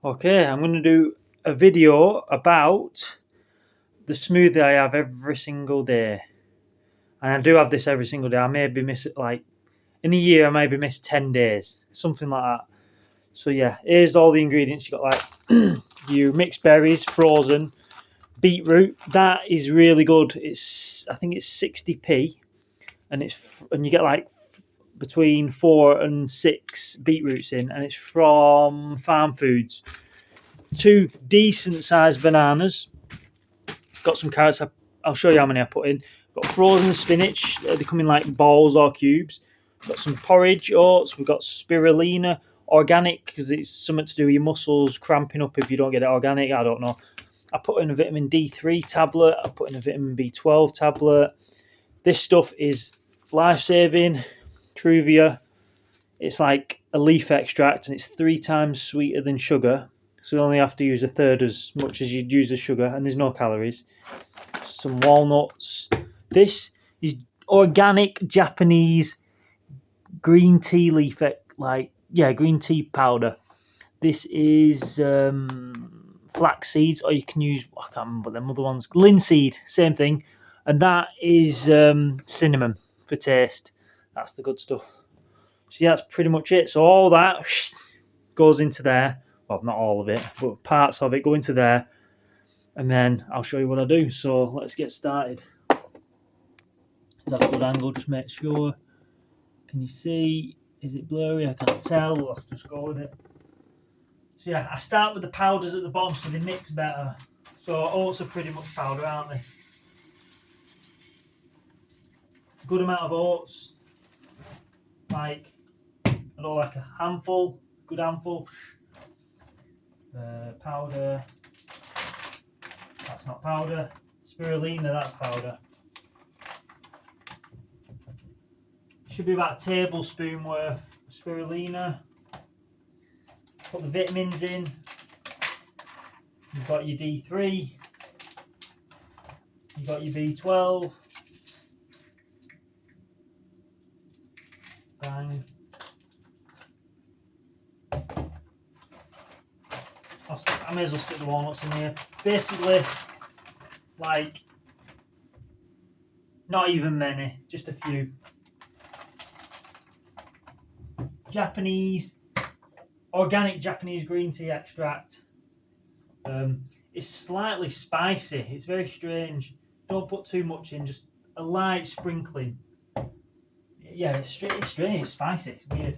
Okay, I'm going to do a video about the smoothie I have every single day. And I do have this every single day. I maybe miss it like in a year, I maybe miss 10 days, something like that. So, yeah, here's all the ingredients. You got like you mixed berries, frozen, beetroot. That is really good. I think it's 60p, and you get like between 4 and 6 beetroots in, and it's from Farm Foods. 2 decent sized bananas. Got some carrots. I'll show you how many I put in. Got frozen spinach. They come in like balls or cubes. Got some porridge oats. We've got spirulina, organic because it's something to do with your muscles cramping up if you don't get it organic. I don't know. I put in a vitamin D3 tablet. I put in a vitamin B12 tablet. This stuff is life-saving. Truvia. It's like a leaf extract and it's 3 times sweeter than sugar. So you only have to use a third as much as you'd use the sugar, and there's no calories. Some walnuts. This is organic Japanese green tea leaf, green tea powder. This is Flaxseeds, or you can use, I can't remember them other ones. Linseed, same thing. And that is cinnamon for taste. That's the good stuff. So yeah, that's pretty much it. So all that goes into there. Well, not all of it, but parts of it go into there. And then I'll show you what I do. So let's get started. Is that a good angle? Just make sure. Can you see? Is it blurry? I can't tell. We'll have to just go with it. So yeah, I start with the powders at the bottom so they mix better. So oats are pretty much powder, aren't they? Good amount of oats. Like, I don't like a handful. Good handful. Powder. That's not powder. Spirulina, that's powder. Should be about a tablespoon worth of spirulina. Put the vitamins in. You've got your D3. You've got your B12. Bang. I may as well stick the walnuts in here. Basically, like, not even many, just a few. Organic Japanese green tea extract. It's slightly spicy. It's very strange. Don't put too much in, just a light sprinkling. Yeah, it's strange. It's spicy. It's weird.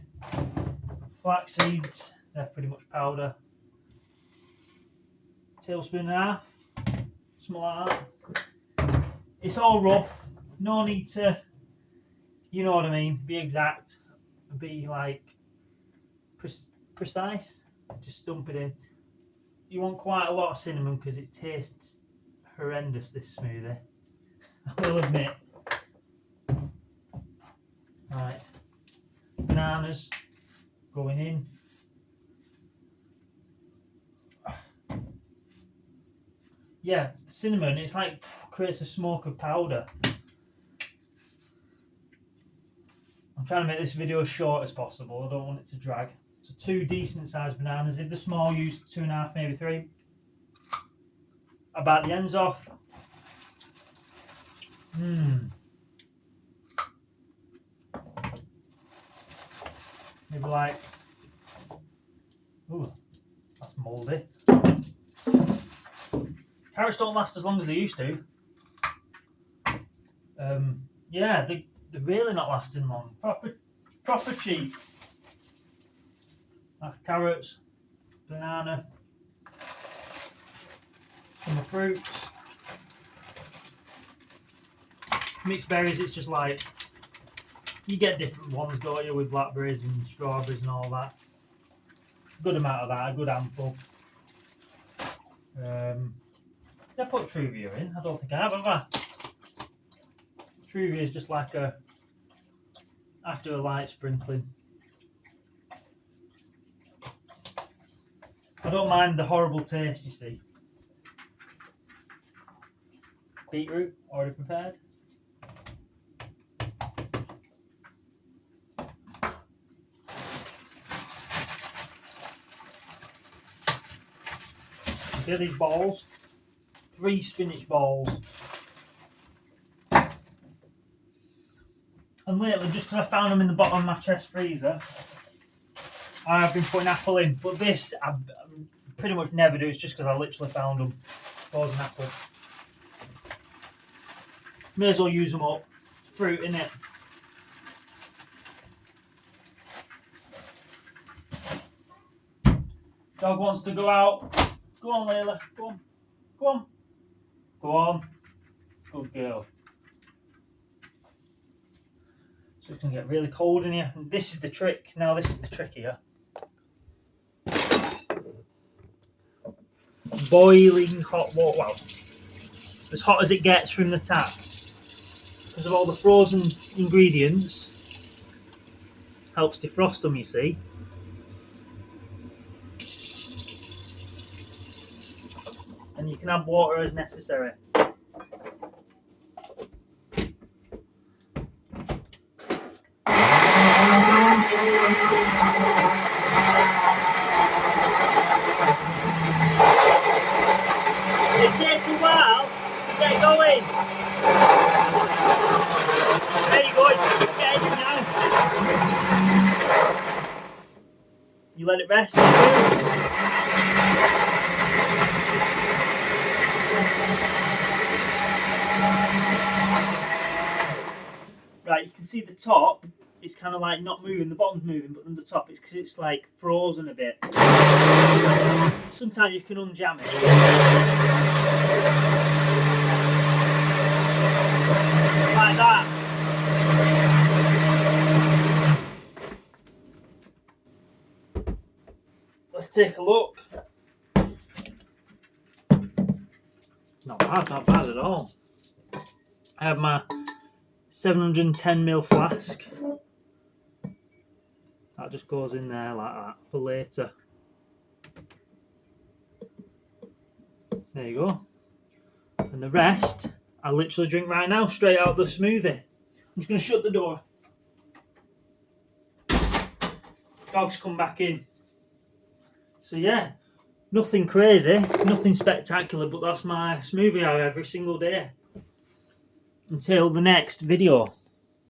Flax seeds, they're pretty much powder. Tablespoon and a half, something like that. It's all rough. No need to, you know what I mean, be exact. Be like precise. Just dump it in. You want quite a lot of cinnamon because it tastes horrendous, this smoothie. I will admit. Right. Bananas going in. Yeah, cinnamon, it's like creates a smoke of powder. I'm trying to make this video as short as possible. I don't want it to drag. So 2 decent sized bananas. If they're small, use 2.5, maybe 3. I bite the ends off. Maybe like, ooh, that's mouldy. Carrots don't last as long as they used to. Yeah, they're really not lasting long. Proper cheap. Carrots, banana, some fruits. Mixed berries, it's just like, you get different ones, don't you, with blackberries and strawberries and all that. Good amount of that, a good handful. Did I put Truvia in? I don't think I have. Truvia is just like after a light sprinkling. I don't mind the horrible taste, you see. Beetroot, already prepared. See these balls? 3 spinach balls. And lately, just because I found them in the bottom of my chest freezer, I've been putting apple in. But this, I pretty much never do. It's just because I literally found them. Balls and apple. May as well use them up. Fruit, innit? Dog wants to go out. Go on, Layla. Go on. Go on. Go on. Good girl. So it's going to get really cold in here. And this is the trick. Now this is the trick here. Boiling hot water. Well, as hot as it gets from the tap. Because of all the frozen ingredients. Helps defrost them, you see. And you can add water as necessary. It takes a while to get going. There you go, it's getting in now. You let it rest. Right, you can see the top is kind of like not moving, the bottom's moving, but then the top, it's because it's like frozen a bit. Sometimes you can unjam it. Like that. Let's take a look. Not bad at all. I have my 710ml flask. That just goes in there like that for later. There you go. And the rest, I literally drink right now, straight out of the smoothie. I'm just going to shut the door. Dogs come back in. So yeah, nothing crazy, nothing spectacular, but that's my smoothie I have every single day. Until the next video.